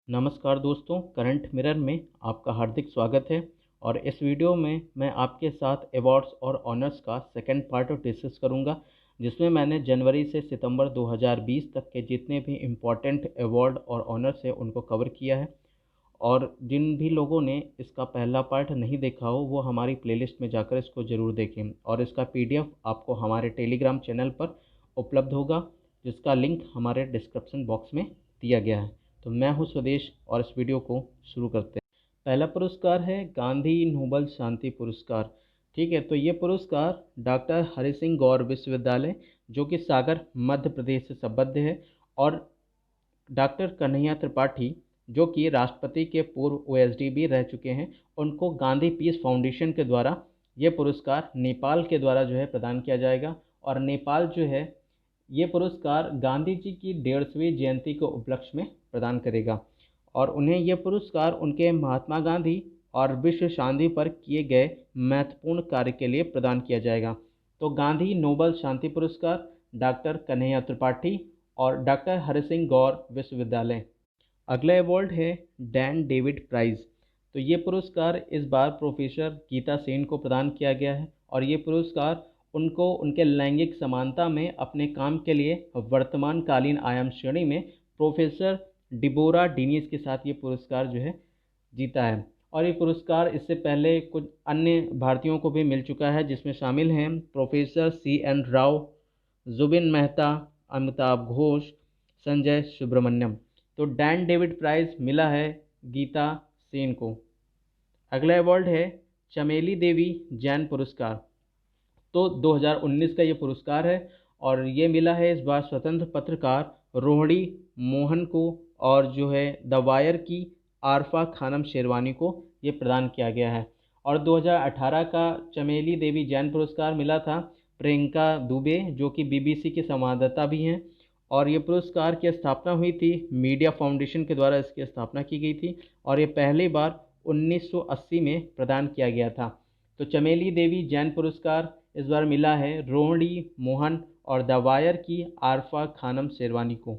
नमस्कार दोस्तों, current mirror में आपका हार्दिक स्वागत है। और इस वीडियो में मैं आपके साथ अवार्ड्स और ऑनर्स का सेकंड पार्ट डिस्कस करूंगा, जिसमें मैंने जनवरी से सितंबर 2020 तक के जितने भी इम्पोर्टेंट अवार्ड और ऑनर्स हैं उनको कवर किया है। और जिन भी लोगों ने इसका पहला पार्ट नहीं देखा हो वो हमारी प्लेलिस्ट में जाकर इसको ज़रूर देखें, और इसका पीडीएफ आपको हमारे टेलीग्राम चैनल पर उपलब्ध होगा, जिसका लिंक हमारे डिस्क्रिप्शन बॉक्स में दिया गया है। तो मैं हूं स्वदेश और इस वीडियो को शुरू करते हैं। पहला पुरस्कार है गांधी नोबल शांति पुरस्कार। ठीक है, तो ये पुरस्कार डॉक्टर हरि सिंह गौर विश्वविद्यालय, जो कि सागर मध्य प्रदेश से संबद्ध है, और डॉक्टर कन्हैया त्रिपाठी, जो कि राष्ट्रपति के पूर्व ओएसडी भी रह चुके हैं, उनको गांधी पीस फाउंडेशन के द्वारा ये पुरस्कार नेपाल के द्वारा जो है प्रदान किया जाएगा। और नेपाल जो है ये पुरस्कार गांधी जी की 150वीं जयंती के उपलक्ष्य में प्रदान करेगा, और उन्हें यह पुरस्कार उनके महात्मा गांधी और विश्व शांति पर किए गए महत्वपूर्ण कार्य के लिए प्रदान किया जाएगा। तो गांधी नोबल शांति पुरस्कार डॉक्टर कन्हैया त्रिपाठी और डॉक्टर हरि सिंह गौर विश्वविद्यालय। अगला अवार्ड है डैन डेविड प्राइज़। तो ये पुरस्कार इस बार प्रोफेसर गीता सेन को प्रदान किया गया है, और ये पुरस्कार उनको उनके लैंगिक समानता में अपने काम के लिए वर्तमान कालीन आयाम श्रेणी में प्रोफेसर डिबोरा डीनिस के साथ ये पुरस्कार जो है जीता है। और ये पुरस्कार इससे पहले कुछ अन्य भारतीयों को भी मिल चुका है, जिसमें शामिल हैं प्रोफेसर CN राव, जुबिन मेहता, अमिताभ घोष, संजय सुब्रमण्यम। तो डैन डेविड प्राइज़ मिला है गीता सेन को। अगला अवार्ड है चमेली देवी जैन पुरस्कार। तो 2019 का ये पुरस्कार है, और ये मिला है इस बार स्वतंत्र पत्रकार रोहिणी मोहन को, और जो है द वायर की आरफा खानम शेरवानी को ये प्रदान किया गया है। और 2018 का चमेली देवी जैन पुरस्कार मिला था प्रियंका दुबे, जो कि BBC के संवाददाता भी हैं। और ये पुरस्कार की स्थापना हुई थी मीडिया फाउंडेशन के द्वारा, इसकी स्थापना की गई थी, और ये पहली बार 1980 में प्रदान किया गया था। तो चमेली देवी जैन पुरस्कार इस बार मिला है रोहिणी मोहन और द वायर की आरफा खानम शेरवानी को।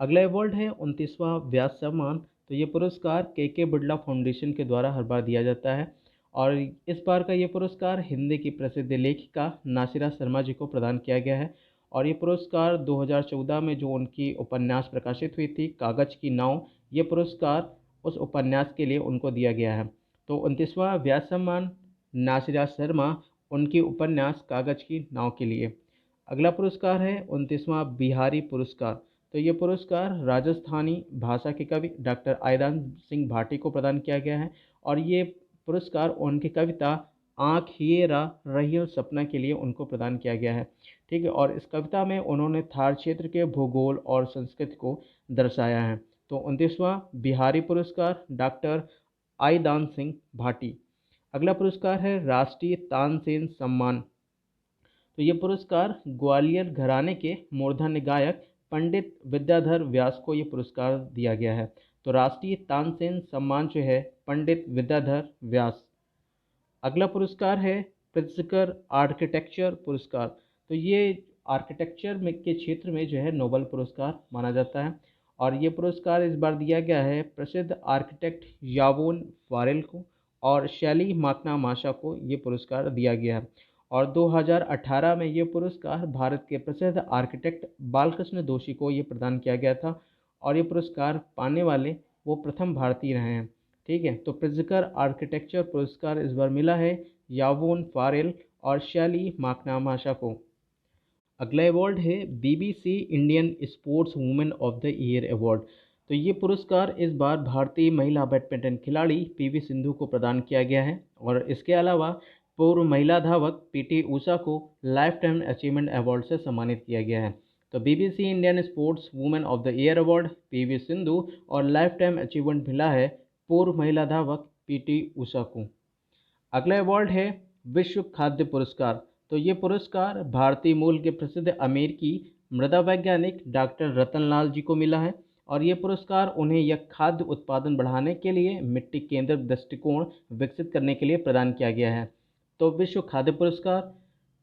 अगला अवार्ड है 29वां व्यास सम्मान। तो ये पुरस्कार के बिड़ला फाउंडेशन के द्वारा हर बार दिया जाता है, और इस बार का ये पुरस्कार हिंदी की प्रसिद्ध लेखिका नासिरा शर्मा जी को प्रदान किया गया है। और ये पुरस्कार 2014 में जो उनकी उपन्यास प्रकाशित हुई थी कागज की नाव, ये पुरस्कार उस उपन्यास के लिए उनको दिया गया है। तो 29वां व्यास सम्मान नासिरा शर्मा, उनकी उपन्यास कागज की नाव के लिए। अगला पुरस्कार है 29वां बिहारी पुरस्कार। तो ये पुरस्कार राजस्थानी भाषा के कवि डॉक्टर आईदान सिंह भाटी को प्रदान किया गया है, और ये पुरस्कार उनकी कविता आँख हियेरा रहियो सपना के लिए उनको प्रदान किया गया है। ठीक है, और इस कविता में उन्होंने थार क्षेत्र के भूगोल और संस्कृति को दर्शाया है। तो 29वां बिहारी पुरस्कार डॉक्टर आईदान सिंह भाटी। अगला पुरस्कार है राष्ट्रीय तानसेन सम्मान। तो ये पुरस्कार ग्वालियर घराने के मूर्धन्य गायक पंडित विद्याधर व्यास को ये पुरस्कार दिया गया है। तो राष्ट्रीय तानसेन सम्मान जो है पंडित विद्याधर व्यास। अगला पुरस्कार है प्रित्जकर आर्किटेक्चर पुरस्कार। तो ये आर्किटेक्चर में के क्षेत्र में जो है नोबल पुरस्कार माना जाता है, और ये पुरस्कार इस बार दिया गया है प्रसिद्ध आर्किटेक्ट यावोन फारेल को, और शैली माकना माशा को ये पुरस्कार दिया गया है। और 2018 में ये पुरस्कार भारत के प्रसिद्ध आर्किटेक्ट बालकृष्ण दोषी को ये प्रदान किया गया था, और ये पुरस्कार पाने वाले वो प्रथम भारतीय रहे हैं। ठीक है, तो प्रित्जकर आर्किटेक्चर पुरस्कार इस बार मिला है यावोन फारेल और शैली माकनामाशा को। अगला अवार्ड है BBC Indian sports women of the year award. तो ये पुरस्कार इस बार भारतीय महिला बैडमिंटन खिलाड़ी PV सिंधु को प्रदान किया गया है, और इसके अलावा पूर्व महिला धावक PT ऊषा को लाइफ टाइम अचीवमेंट अवार्ड से सम्मानित किया गया है। तो BBC Indian sports women of the year award PV Sindhu और लाइफ टाइम अचीवमेंट मिला है पूर्व महिला धावक PT ऊषा को। अगला अवार्ड है विश्व खाद्य पुरस्कार। तो ये पुरस्कार भारतीय मूल के प्रसिद्ध अमेरिकी मृदा वैज्ञानिक डॉक्टर रतन लाल जी को मिला है, और ये पुरस्कार उन्हें यह खाद्य उत्पादन बढ़ाने के लिए मिट्टी केंद्रित दृष्टिकोण विकसित करने के लिए प्रदान किया गया है। तो विश्व खाद्य पुरस्कार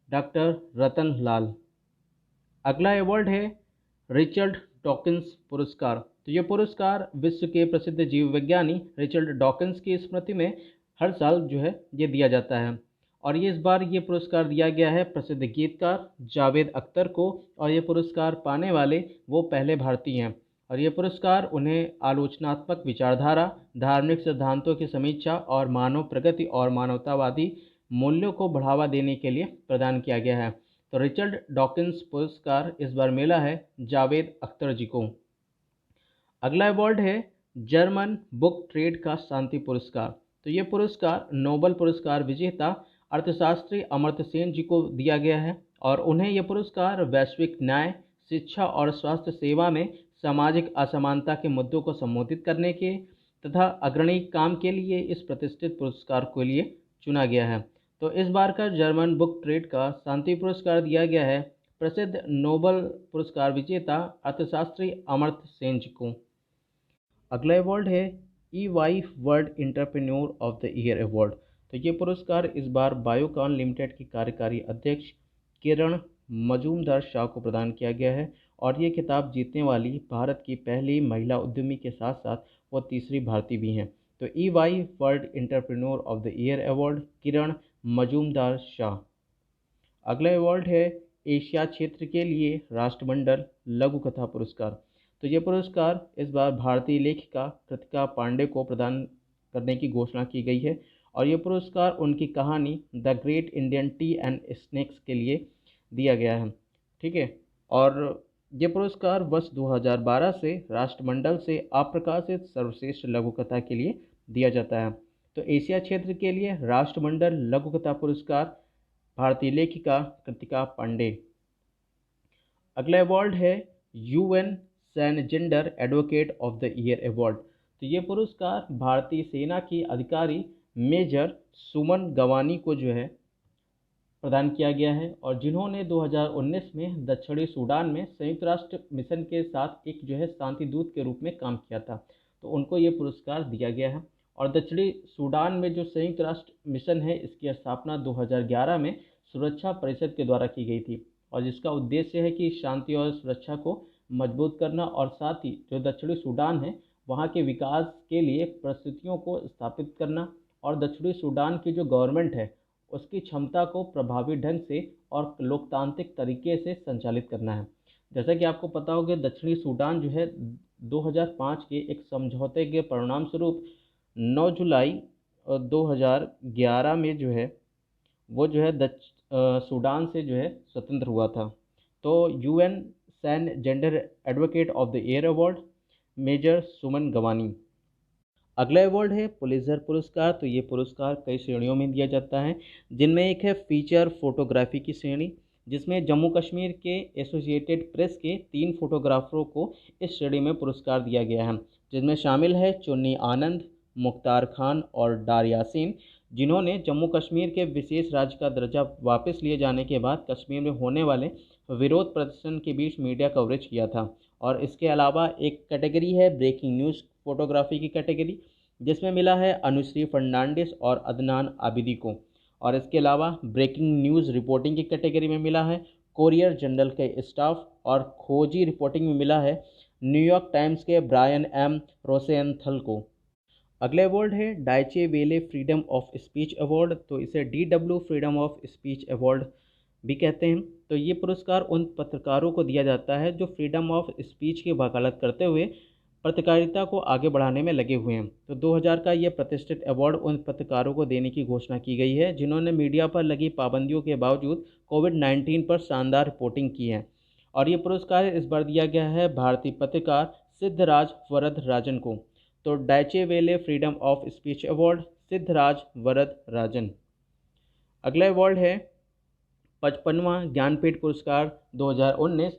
डॉक्टर रतन लाल। अगला अवार्ड है रिचर्ड डॉकिंस पुरस्कार। तो ये पुरस्कार विश्व के प्रसिद्ध जीव विज्ञानी रिचर्ड डॉकिंस की स्मृति में हर साल जो है ये दिया जाता है। और ये इस बार ये पुरस्कार दिया गया है प्रसिद्ध गीतकार जावेद अख्तर को, और ये पुरस्कार पाने वाले वो पहले भारतीय हैं। और ये पुरस्कार उन्हें आलोचनात्मक विचारधारा, धार्मिक सिद्धांतों की समीक्षा और मानव प्रगति और मानवतावादी मूल्यों को बढ़ावा देने के लिए प्रदान किया गया है। तो रिचर्ड डॉकिंस पुरस्कार इस बार मिला है जावेद अख्तर जी को। अगला अवार्ड है जर्मन बुक ट्रेड का शांति पुरस्कार। तो ये पुरस्कार नोबेल पुरस्कार विजेता अर्थशास्त्री अमर्त्य सेन जी को दिया गया है, और उन्हें यह पुरस्कार वैश्विक न्याय, शिक्षा और स्वास्थ्य सेवा में सामाजिक असमानता के मुद्दों को संबोधित करने के तथा अग्रणी काम के लिए इस प्रतिष्ठित पुरस्कार के लिए चुना गया है। तो इस बार का जर्मन बुक ट्रेड का शांति पुरस्कार दिया गया है प्रसिद्ध नोबेल पुरस्कार विजेता अर्थशास्त्री अमर्त्य सेन जी को। अगला अवार्ड है EY world entrepreneur of the year award. तो ये पुरस्कार इस बार बायोकॉन लिमिटेड की कार्यकारी अध्यक्ष किरण मजूमदार शाह को प्रदान किया गया है, और ये खिताब जीतने वाली भारत की पहली महिला उद्यमी के साथ साथ वो तीसरी भारतीय भी हैं। तो EY world entrepreneur of the year award Kiran Mazumdar Shaw. अगला अवार्ड है एशिया क्षेत्र के लिए राष्ट्रमंडल लघु कथा पुरस्कार। तो ये पुरस्कार इस बार भारतीय लेखिका कृतिका पांडे को प्रदान करने की घोषणा की गई है, और ये पुरस्कार उनकी कहानी the great Indian T and snacks के लिए दिया गया है। ठीक है, और ये पुरस्कार वर्ष 2012 से राष्ट्रमंडल से अप्रकाशित सर्वश्रेष्ठ लघु कथा के लिए दिया जाता है। तो एशिया क्षेत्र के लिए राष्ट्रमंडल लघु कथा पुरस्कार भारतीय लेखिका कृतिका पांडे। अगला अवार्ड है UN transgender advocate of the year award. तो ये पुरस्कार भारतीय सेना की अधिकारी मेजर सुमन गवानी को जो है प्रदान किया गया है, और जिन्होंने 2019 में दक्षिणी सूडान में संयुक्त राष्ट्र मिशन के साथ एक जो है शांति दूत के रूप में काम किया था। तो उनको ये पुरस्कार दिया गया है। और दक्षिणी सूडान में जो संयुक्त राष्ट्र मिशन है, इसकी स्थापना 2011 में सुरक्षा परिषद के द्वारा की गई थी, और जिसका उद्देश्य है कि शांति और सुरक्षा को मजबूत करना, और साथ ही जो दक्षिणी सूडान है वहाँ के विकास के लिए परिस्थितियों को स्थापित करना, और दक्षिणी सूडान की जो गवर्नमेंट है उसकी क्षमता को प्रभावी ढंग से और लोकतांत्रिक तरीके से संचालित करना है। जैसा कि आपको पता होगा, दक्षिणी सूडान जो है 2005 के एक समझौते के परिणाम स्वरूप 9 जुलाई 2011 में जो है वो जो है सूडान से जो है स्वतंत्र हुआ था। तो UN transgender advocate of the year award major Suman Gawani. अगला अवार्ड है पुलित्जर पुरस्कार। तो ये पुरस्कार कई श्रेणियों में दिया जाता है, जिनमें एक है फीचर फोटोग्राफी की श्रेणी, जिसमें जम्मू कश्मीर के एसोसिएटेड प्रेस के 3 फोटोग्राफरों को इस श्रेणी में पुरस्कार दिया गया है, जिनमें शामिल है चुन्नी आनंद, मुख्तार खान और डार यासीन, जिन्होंने जम्मू कश्मीर के विशेष राज्य का दर्जा वापस लिए जाने के बाद कश्मीर में होने वाले विरोध प्रदर्शन के बीच मीडिया कवरेज किया था। और इसके अलावा एक कैटेगरी है ब्रेकिंग न्यूज़ फोटोग्राफी की कैटेगरी, जिसमें मिला है अनुश्री फर्नांडिस और अदनान आबिदी को। और इसके अलावा ब्रेकिंग न्यूज़ रिपोर्टिंग की कैटेगरी में मिला है कोरियर जनरल के स्टाफ, और खोजी रिपोर्टिंग में मिला है न्यूयॉर्क टाइम्स के ब्रायन M रोसेनथल को। अगले अवार्ड है डायचे वेले फ्रीडम ऑफ स्पीच अवार्ड। तो इसे DW freedom of speech award भी कहते हैं। तो ये पुरस्कार उन पत्रकारों को दिया जाता है जो फ्रीडम ऑफ स्पीच की वकालत करते हुए पत्रकारिता को आगे बढ़ाने में लगे हुए हैं। तो 2000 का ये प्रतिष्ठित अवार्ड उन पत्रकारों को देने की घोषणा की गई है जिन्होंने मीडिया पर लगी पाबंदियों के बावजूद कोविड-19 पर शानदार रिपोर्टिंग की है। और ये पुरस्कार इस बार दिया गया है भारतीय पत्रकार सिद्धराज वरदराजन को। तो डायचे वेले freedom of speech award Siddharaj Varadarajan. अगला अवार्ड है 55वां ज्ञानपीठ पुरस्कार 2019।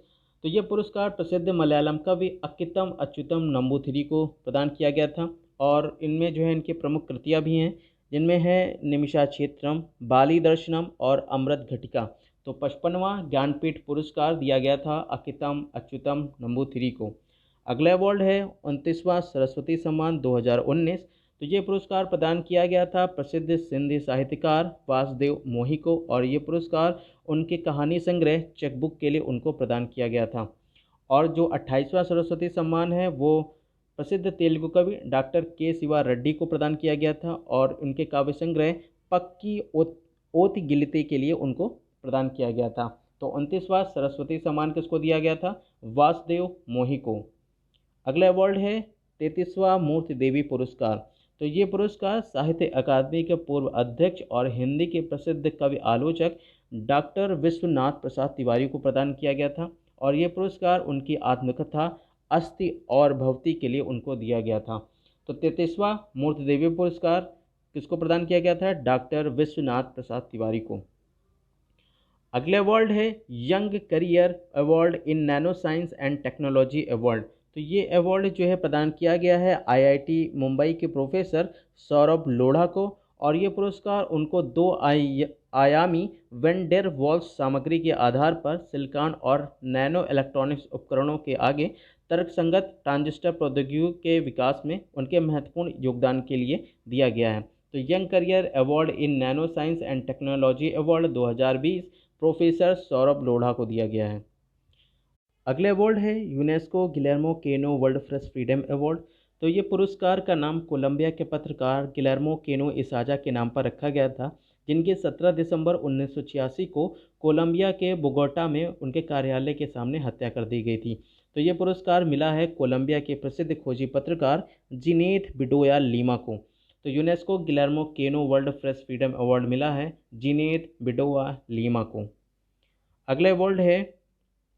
तो ये पुरस्कार प्रसिद्ध मलयालम कवि अक्कितम अच्युतम नंबूथिरी को प्रदान किया गया था, और इनमें जो है इनकी प्रमुख कृतियाँ भी हैं, जिनमें है निमिषा क्षेत्रम, बाली दर्शनम और अमृत घटिका। तो 55वां ज्ञानपीठ पुरस्कार दिया गया था अक्कितम अच्युतम नंबूथिरी को। अगला अवार्ड है 29वां सरस्वती सम्मान 2019। तो ये पुरस्कार प्रदान किया गया था प्रसिद्ध सिंधी साहित्यकार वासुदेव मोही को, और ये पुरस्कार उनके कहानी संग्रह चेकबुक के लिए उनको प्रदान किया गया था। और जो 28वां सरस्वती सम्मान है वो प्रसिद्ध तेलुगु कवि डॉक्टर के शिवा रेड्डी को प्रदान किया गया था और उनके काव्य संग्रह पक्की ओत गिलते के लिए उनको प्रदान किया गया था। तो 29वां सरस्वती सम्मान किसको दिया गया था? वासुदेव मोही को। अगला अवार्ड है 33वां मूर्ति देवी पुरस्कार। तो ये पुरस्कार साहित्य अकादमी के पूर्व अध्यक्ष और हिंदी के प्रसिद्ध कवि आलोचक डॉक्टर विश्वनाथ प्रसाद तिवारी को प्रदान किया गया था और ये पुरस्कार उनकी आत्मकथा अस्थि और भवती के लिए उनको दिया गया था। तो 33वां मूर्ति देवी पुरस्कार किसको प्रदान किया गया था? डॉक्टर विश्वनाथ प्रसाद तिवारी को। अगले अवार्ड है young career award in nano science and technology award. तो ये अवार्ड जो है प्रदान किया गया है IIT मुंबई के प्रोफेसर सौरभ लोढ़ा को और ये पुरस्कार उनको 2 आयामी वैन डेर वाल्स सामग्री के आधार पर सिलिकॉन और नैनो इलेक्ट्रॉनिक्स उपकरणों के आगे तर्कसंगत ट्रांजिस्टर प्रौद्योगिकी के विकास में उनके महत्वपूर्ण योगदान के लिए दिया गया है। तो young career award in nano science and technology award 2020 professor Saurabh Lodha को दिया गया है। अगले अवार्ड है यूनेस्को गिलेर्मो केनो वर्ल्ड प्रेस फ्रीडम अवार्ड। तो ये पुरस्कार का नाम कोलंबिया के पत्रकार गिलेर्मो केनो इसाजा के नाम पर रखा गया था, जिनकी 17 दिसंबर 1986 को कोलंबिया के बोगोटा में उनके कार्यालय के सामने हत्या कर दी गई थी। तो ये पुरस्कार मिला है कोलंबिया के प्रसिद्ध खोजी पत्रकार जिनेथ बिडोया लीमा को। तो यूनेस्को गिलेर्मो केनो वर्ल्ड प्रेस फ्रीडम अवार्ड मिला है जिनेथ बिडोया लीमा को। अगला अवार्ड है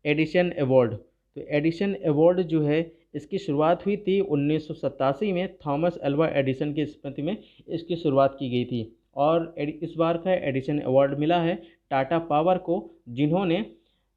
एडिसन अवार्ड। तो एडिसन अवार्ड जो है इसकी शुरुआत हुई थी 1987 में थॉमस अल्वा एडिसन की स्मृति में इसकी शुरुआत की गई थी और इस बार का एडिसन अवार्ड मिला है टाटा पावर को, जिन्होंने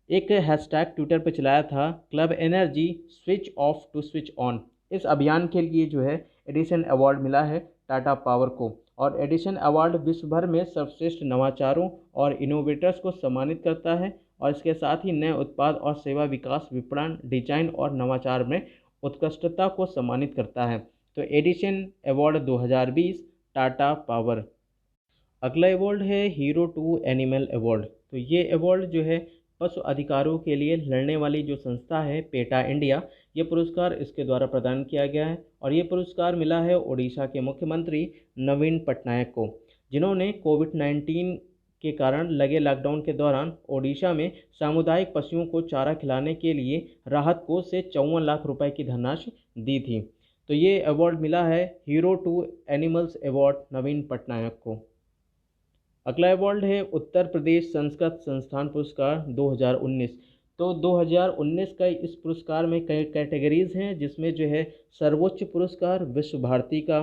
एक हैशटैग ट्विटर पर चलाया था club energy switch off to switch on. इस अभियान के लिए जो है एडिसन अवार्ड मिला है टाटा पावर को और एडिसन अवार्ड विश्व भर में सर्वश्रेष्ठ नवाचारों और इनोवेटर्स को सम्मानित करता है और इसके साथ ही नए उत्पाद और सेवा विकास, विपणन, डिजाइन और नवाचार में उत्कृष्टता को सम्मानित करता है। तो एडिसन अवार्ड 2020 टाटा पावर। अगला अवार्ड है हीरो टू एनिमल अवार्ड। तो ये अवार्ड जो है पशु अधिकारों के लिए लड़ने वाली जो संस्था है पेटा इंडिया, ये पुरस्कार इसके द्वारा प्रदान किया गया है और ये पुरस्कार मिला है ओडिशा के मुख्यमंत्री नवीन पटनायक को, जिन्होंने कोविड-19 के कारण लगे लॉकडाउन के दौरान ओडिशा में सामुदायिक पशुओं को चारा खिलाने के लिए राहत कोष से 54 लाख रुपए की धनराशि दी थी। तो ये अवार्ड मिला है हीरो टू एनिमल्स अवार्ड नवीन पटनायक को। अगला अवार्ड है उत्तर प्रदेश संस्कृत संस्थान पुरस्कार 2019। तो 2019 का इस पुरस्कार में कई कैटेगरीज हैं, जिसमें जो है सर्वोच्च पुरस्कार विश्व भारती का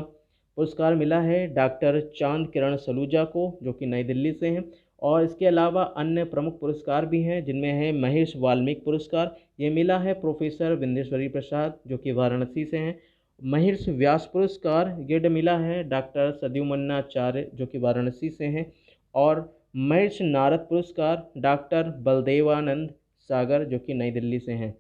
पुरस्कार मिला है डॉक्टर चांद किरण सलूजा को, जो कि नई दिल्ली से हैं और इसके अलावा अन्य प्रमुख पुरस्कार भी हैं, जिनमें है महेश वाल्मीकि पुरस्कार, ये मिला है प्रोफेसर विंदेश्वरी प्रसाद जो कि वाराणसी से हैं। महेश व्यास पुरस्कार ये मिला है डॉक्टर सद्युमन्नाचार्य जो कि वाराणसी से हैं और महेश नारद पुरस्कार डॉक्टर बलदेवानंद सागर जो कि नई दिल्ली से हैं।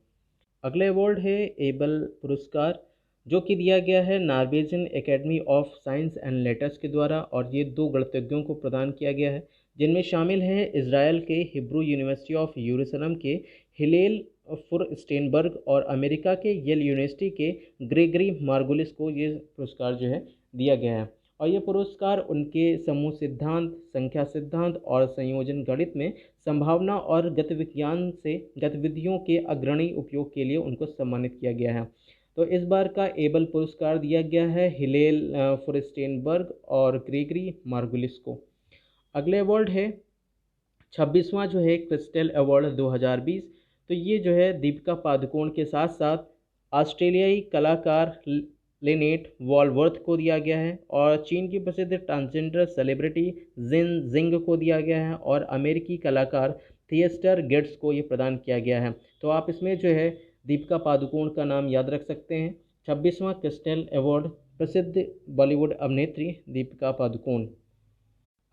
अगले अवार्ड है एबल पुरस्कार, जो कि दिया गया है Norwegian academy of science and letters के द्वारा और ये 2 गणितज्ञों को प्रदान किया गया है, जिनमें शामिल हैं इजराइल के हिब्रू यूनिवर्सिटी ऑफ यरूशलेम के हिलेल फुरस्टेनबर्ग और अमेरिका के येल यूनिवर्सिटी के ग्रेगरी मार्गुलिस को ये पुरस्कार जो है दिया गया है और ये पुरस्कार उनके समूह सिद्धांत, संख्या सिद्धांत और संयोजन गणित में संभावना और गतिविज्ञान से गतिविधियों के अग्रणी उपयोग के लिए उनको सम्मानित किया गया है। तो इस बार का एबल पुरस्कार दिया गया है हिलेल फुरस्टेनबर्ग और ग्रेगरी मार्गुलिस को। अगले अवार्ड है 26वां जो है क्रिस्टल अवार्ड 2020। तो ये जो है दीपिका पादुकोण के साथ साथ ऑस्ट्रेलियाई कलाकार लिनेट वॉलवर्थ को दिया गया है और चीन की प्रसिद्ध ट्रांसजेंडर सेलिब्रिटी जिन जिंग को दिया गया है और अमेरिकी कलाकार थिएस्टर गेट्स को ये प्रदान किया गया है। तो आप इसमें जो है दीपिका पादुकोण का नाम याद रख सकते हैं। 26वां क्रिस्टल अवार्ड प्रसिद्ध बॉलीवुड अभिनेत्री दीपिका पादुकोण।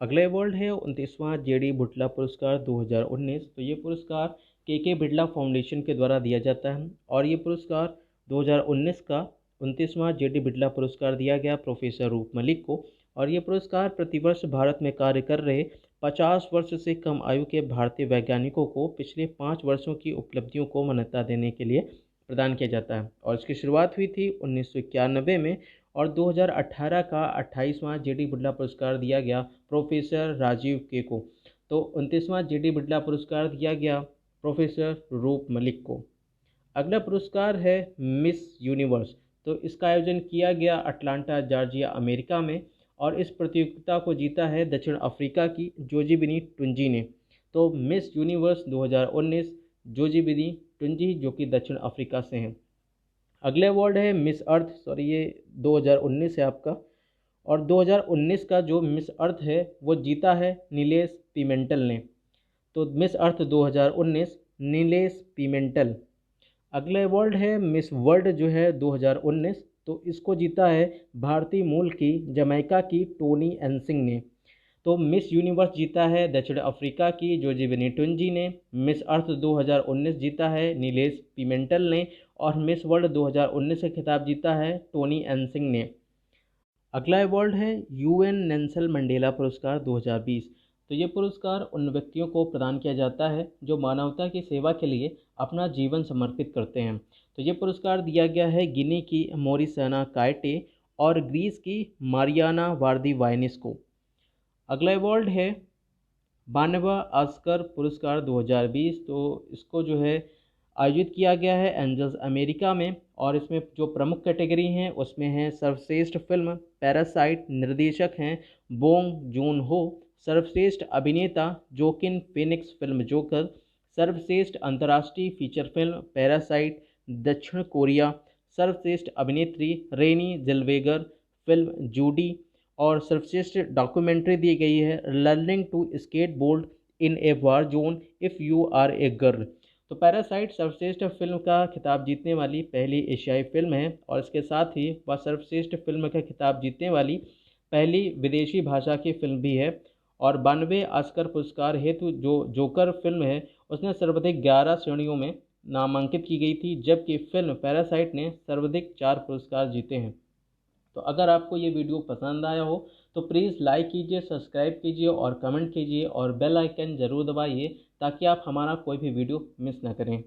अगले अवार्ड है 29वां जेडी बुटला पुरस्कार 2019। तो ये पुरस्कार के बिड़ला फाउंडेशन के द्वारा दिया जाता है और ये पुरस्कार 2019 का 29वां जेडी बिड़ला पुरस्कार दिया गया प्रोफेसर रूप मलिक को और ये पुरस्कार प्रतिवर्ष भारत में कार्य कर रहे 50 वर्ष से कम आयु के भारतीय वैज्ञानिकों को पिछले 5 वर्षों की उपलब्धियों को मान्यता देने के लिए प्रदान किया जाता है और इसकी शुरुआत हुई थी 1991 में और 2018 का 28वां जी.डी. बिरला पुरस्कार दिया गया प्रोफेसर राजीव के को। तो 29वां जी.डी. बिरला पुरस्कार दिया गया प्रोफेसर रूप मलिक को। अगला पुरस्कार है मिस यूनिवर्स। तो इसका आयोजन किया गया अटलांटा जॉर्जिया अमेरिका में और इस प्रतियोगिता को जीता है दक्षिण अफ्रीका की जोजीबिनी टुंजी ने। तो मिस यूनिवर्स 2019 जोजीबिनी टुंजी जो कि दक्षिण अफ्रीका से हैं। अगले अवार्ड है मिस अर्थ, ये 2019 है आपका, और 2019 का जो मिस अर्थ है वो जीता है नीलेश पिमेंटल ने। तो मिस अर्थ 2019 नीलेश पिमेंटल। अगला अवार्ड है मिस वर्ल्ड जो है 2019, तो इसको जीता है भारतीय मूल की जमैका की टोनी एनसिंग ने। तो मिस यूनिवर्स जीता है दक्षिण अफ्रीका की जोजीबिनी टुंजी ने। मिस अर्थ 2019 जीता है नीलेश पिमेंटल ने और मिस वर्ल्ड 2019 का खिताब जीता है टोनी एनसिंग ने। अगला अवार्ड है यूएन नेल्सन मंडेला पुरस्कार 2020। तो ये पुरस्कार उन व्यक्तियों को प्रदान किया जाता है जो मानवता की सेवा के लिए अपना जीवन समर्पित करते हैं। तो ये पुरस्कार दिया गया है गिनी की मोरिसाना कायटे और ग्रीस की मारियाना वार्दी वाइनिस को। अगला अवार्ड है 92वां ऑस्कर पुरस्कार 2020। तो इसको जो है आयोजित किया गया है एंजल्स अमेरिका में और इसमें जो प्रमुख कैटेगरी हैं उसमें हैं सर्वश्रेष्ठ फिल्म पैरासाइट, निर्देशक हैं बोंग जून हो, सर्वश्रेष्ठ अभिनेता जोकिन फिनिक्स फिल्म जोकर, सर्वश्रेष्ठ अंतर्राष्ट्रीय फीचर फिल्म पैरासाइट दक्षिण कोरिया, सर्वश्रेष्ठ अभिनेत्री रेनी जेल्वेगर फिल्म जूडी और सर्वश्रेष्ठ डॉक्यूमेंट्री दी गई है learning to skate board in a war zone if you are a girl. तो पैरासाइट सर्वश्रेष्ठ फिल्म का खिताब जीतने वाली पहली एशियाई फिल्म है और इसके साथ ही वह सर्वश्रेष्ठ फिल्म का खिताब जीतने वाली पहली विदेशी भाषा की फिल्म भी है। और 92वें ऑस्कर पुरस्कार हेतु जो जोकर फिल्म है उसने सर्वाधिक 11 श्रेणियों में नामांकित की गई थी, जबकि फिल्म पैरासाइट ने सर्वाधिक 4 पुरस्कार जीते हैं। तो अगर आपको ये वीडियो पसंद आया हो तो प्लीज़ लाइक कीजिए, सब्सक्राइब कीजिए और कमेंट कीजिए और बेल आइकन ज़रूर दबाइए ताकि आप हमारा कोई भी वीडियो मिस ना करें।